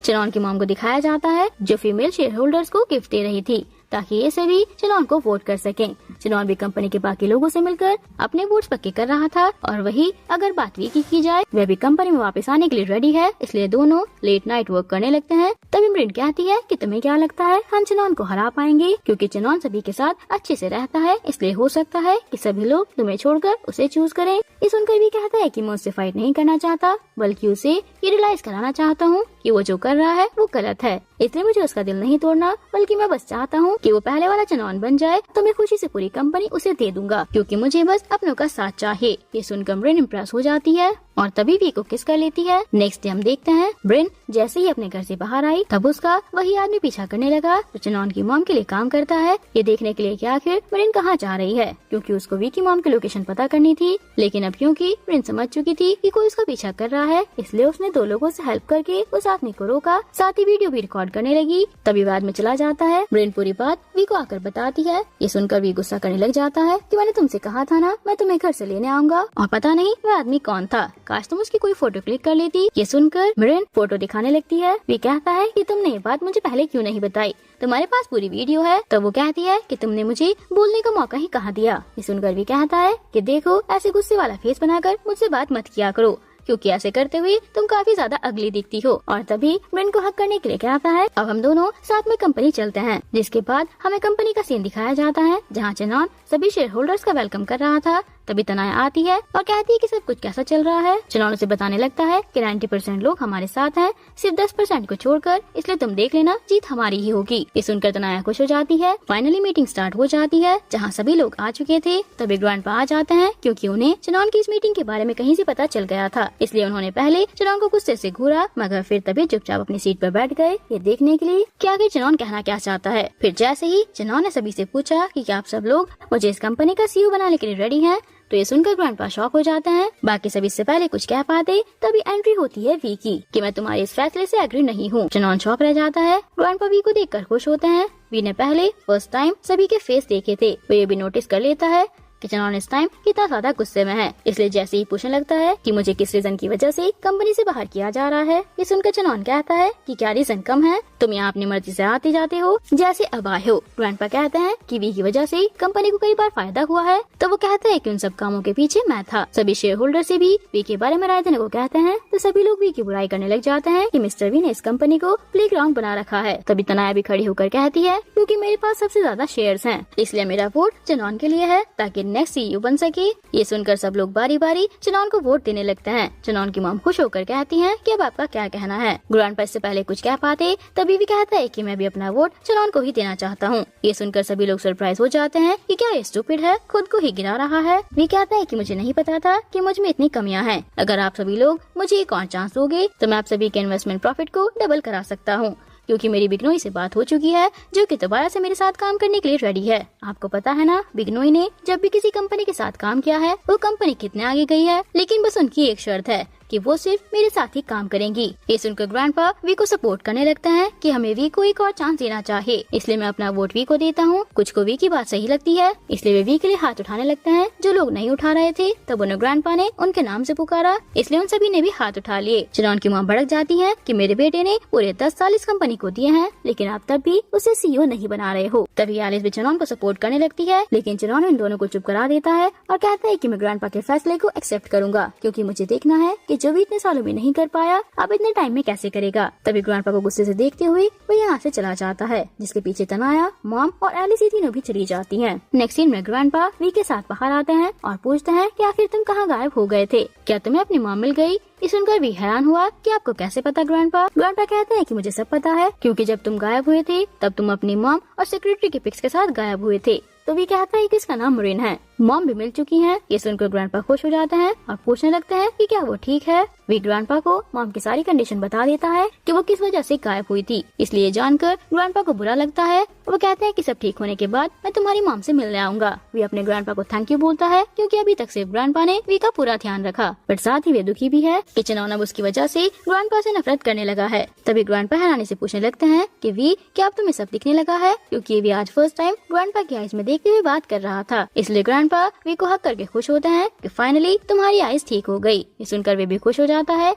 चनॉन की मॉम को दिखाया जाता है जो फीमेल शेयर होल्डर्स को गिफ्ट दे रही थी ताकि ये सभी चनॉन को वोट कर सकें। चनॉन भी कंपनी के बाकी लोगों से मिलकर अपने वोट्स पक्के कर रहा था और वही अगर बात वी की जाए वह भी कंपनी में वापस आने के लिए रेडी है, इसलिए दोनों लेट नाइट वर्क करने लगते हैं। तभी मरीन कहती है कि तुम्हें क्या लगता है हम चनॉन को हरा पाएंगे, क्योंकि चनॉन सभी के साथ अच्छे से रहता है, इसलिए हो सकता है कि सभी लोग तुम्हें छोड़कर उसे चूज करें। ये सुनकर भी कहता है कि मैं उससे फाइट नहीं करना चाहता, बल्कि उसे ये रियलाइज कराना चाहता हूँ कि वो जो कर रहा है वो गलत है, इसलिए मुझे उसका दिल नहीं तोड़ना, बल्कि मैं बस चाहता हूँ कि वो पहले वाला चनॉन बन जाए तो मैं खुशी से पूरी कंपनी उसे दे दूंगा, क्योंकि मुझे बस अपनों का साथ चाहिए। ये सुनकर ब्रेन इम्प्रेस हो जाती है और तभी वी को किस कर लेती है। नेक्स्ट डे हम देखते हैं ब्रेन जैसे ही अपने घर से बाहर आई तब उसका वही आदमी पीछा करने लगा जो चनॉन की मॉम के लिए काम करता है, ये देखने के लिए कि आखिर ब्रेन कहाँ जा रही है, क्योंकि उसको वी की मॉम की लोकेशन पता करनी थी। लेकिन अब क्योंकि ब्रेन समझ चुकी थी कि कोई उसका पीछा कर रहा है, इसलिए उसने दो लोगों से हेल्प करके उस आदमी को रोका, साथ ही वीडियो भी रिकॉर्ड करने लगी। तभी बाद में चला जाता है। ब्रेन पूरी बात वी को आकर बताती है। ये सुनकर वी गुस्सा करने लग जाता है कि मैंने तुमसे कहा था ना मैं तुम्हें घर से लेने आऊंगा, और पता नहीं वह आदमी कौन था, काश तुम उसकी कोई फोटो क्लिक कर लेती। ये सुनकर ब्रेन फोटो दिखाने लगती है। वी कहता है कि तुमने ये बात मुझे पहले क्यों नहीं बताई, तुम्हारे पास पूरी वीडियो है। तो वो कहती है कि तुमने मुझे बोलने का मौका ही कहाँ दिया। ये सुनकर भी कहता है कि देखो ऐसे गुस्से वाला फेस बनाकर मुझसे बात मत किया करो, क्योंकि ऐसे करते हुए तुम काफी ज्यादा अगली दिखती हो। और तभी ब्रेन को हक करने के लिए कहता है अब हम दोनों साथ में कंपनी चलते हैं। जिसके बाद हमें कंपनी का सीन दिखाया जाता है जहाँ चनॉन सभी शेयर होल्डर्स का वेलकम कर रहा था। तभी तनाया आती है और कहती है कि सब कुछ कैसा चल रहा है। चनॉन उसे बताने लगता है कि 90% लोग हमारे साथ हैं, सिर्फ 10% को छोड़कर, इसलिए तुम देख लेना जीत हमारी ही होगी। ये सुनकर तनाया खुश हो जाती है। फाइनली मीटिंग स्टार्ट हो जाती है जहाँ सभी लोग आ चुके थे। तभी ग्रैंडपा आ जाते हैं क्योंकि उन्हें चनॉन की इस मीटिंग के बारे में कहीं से पता चल गया था, इसलिए उन्होंने पहले चनॉन को गुस्से से घूरा, मगर फिर तभी चुपचाप अपनी सीट पर बैठ गए ये देखने के लिए कि आगे चनॉन कहना क्या चाहता है। फिर जैसे ही चनॉन ने सभी से पूछा कि क्या आप सब लोग मुझे इस कंपनी का सीईओ बनाने के लिए रेडी हैं, तो ये सुनकर ग्रैंडपा शॉक हो जाते हैं। बाकी सभी इससे पहले कुछ कह पाते तभी एंट्री होती है वी की कि मैं तुम्हारे इस फैसले से एग्री नहीं हूँ। चनॉन शॉक रह जाता है। ग्रैंडपा वी को देखकर खुश होते हैं। वी ने पहले फर्स्ट टाइम सभी के फेस देखे थे, वो ये भी नोटिस कर लेता है कि चनॉन इस टाइम कितना ज्यादा गुस्से में है, इसलिए जैसे ही पूछने लगता है कि मुझे किस रीजन की वजह से कंपनी से बाहर किया जा रहा है। ये सुनकर चनॉन कहता है कि क्या रीजन कम है, तुम यहाँ अपनी मर्जी से आते जाते हो जैसे अब आए हो। ग्रैंडपा कहते हैं कि वी की वजह से कंपनी को कई बार फायदा हुआ है, तो वो कहते हैं कि उन सब कामों के पीछे मैं था। सभी शेयर होल्डर से भी वी के बारे में राय देने को कहते हैं, तो सभी लोग वी की बुराई करने लग जाते हैं कि मिस्टर वी ने इस कंपनी को प्लेग्राउंड बना रखा है। तभी तनाया भी खड़ी होकर कहती है क्योंकि मेरे पास सबसे ज्यादा शेयर्स हैं, इसलिए मेरा वोट चनॉन के लिए है ताकि नेक्स्ट सीईओ बन सके। ये सुनकर सब लोग बारी बारी चनॉन को वोट देने लगते हैं। चनॉन की मॉम खुश होकर कहती हैं कि अब आपका क्या कहना है। ग्रैंडपा इससे पहले कुछ कह पाते तभी भी कहता है कि मैं भी अपना वोट चनॉन को ही देना चाहता हूँ। ये सुनकर सभी लोग सरप्राइज हो जाते हैं कि क्या ये स्टूपिड है, खुद को ही गिरा रहा है। वी कहता है कि मुझे नहीं पता था कि मुझ में इतनी कमियां हैं, अगर आप सभी लोग मुझे एक और चांस दोगे तो मैं आप सभी के इन्वेस्टमेंट प्रॉफिट को डबल करा सकता हूँ, क्योंकि मेरी बिग्नोई से बात हो चुकी है जो कि दोबारा से मेरे साथ काम करने के लिए रेडी है। आपको पता है ना, बिग्नोई ने जब भी किसी कंपनी के साथ काम किया है वो कंपनी कितने आगे गई है, लेकिन बस उनकी एक शर्त है कि वो सिर्फ मेरे साथ ही काम करेंगी। ये सुनकर ग्रैंडपा वी को सपोर्ट करने लगते हैं कि हमें वी को एक और चांस देना चाहिए, इसलिए मैं अपना वोट वी को देता हूँ। कुछ को वी की बात सही लगती है, इसलिए वे वी के लिए हाथ उठाने लगते हैं। जो लोग नहीं उठा रहे थे तब उन्हें ग्रैंडपा ने उनके नाम से पुकारा, इसलिए उन सभी ने भी हाथ उठा लिए। चनॉन की माँ भड़क जाती है कि मेरे बेटे ने पूरे 10 साल इस कंपनी को दिए हैं, लेकिन आप तब भी उसे सीईओ नहीं बना रहे हो। तभी एलिस भी चनॉन को सपोर्ट करने लगती है, लेकिन चनॉन इन दोनों को चुप करा देता है और कहता है कि मैं ग्रैंडपा के फैसले को एक्सेप्ट करूंगा, क्योंकि मुझे देखना है कि जो भी इतने सालों में नहीं कर पाया अब इतने टाइम में कैसे करेगा। तभी ग्रैंडपा को गुस्से से देखते हुए वो यहाँ से चला जाता है, जिसके पीछे तनाया, मॉम और एलिस तीनों भी चली जाती हैं। नेक्स्ट सीन में ग्रैंडपा वी के साथ बाहर आते हैं और पूछते हैं कि आखिर तुम कहाँ गायब हो गए थे, क्या तुम्हें अपनी मॉम मिल गई। ये सुनकर भी हैरान हुआ कि आपको कैसे पता ग्रैंडपा। ग्रैंडपा कहते हैं कि मुझे सब पता है, क्योंकि जब तुम गायब हुए थे तब तुम अपनी मॉम और सेक्रेटरी के पिक्स के साथ गायब हुए थे। तो भी कहता है कि इसका नाम मरीन है, मॉम भी मिल चुकी हैं। ये सुनकर ग्रैंडपा खुश हो जाते हैं और पूछने लगते हैं कि क्या वो ठीक है। वी ग्रैंडपा को मॉम की सारी कंडीशन बता देता है कि वो किस वजह से गायब हुई थी, इसलिए जानकर ग्रैंडपा को बुरा लगता है। वो कहते हैं कि सब ठीक होने के बाद मैं तुम्हारी मॉम से मिलने आऊंगा। वी अपने ग्रैंडपा को थैंक यू बोलता है, क्योंकि अभी तक सिर्फ ग्रैंडपा ने वी का पूरा ध्यान रखा, बट साथ ही वे दुखी भी है कि चनॉन अब उसकी वजह से ग्रैंडपा से नफरत करने लगा है। तभी ग्रैंडपा हैरानी से पूछने लगते हैं कि वी क्या अब तुम्हें सब दिखने लगा है, क्योंकि वी आज फर्स्ट टाइम ग्रैंडपा की आईज में देखते हुए बात कर रहा था। इसलिए ग्रैंडपा वी को हक करके खुश होते हैं कि फाइनली तुम्हारी आईज ठीक हो गई। ये सुनकर वे भी खुश हो जाता है।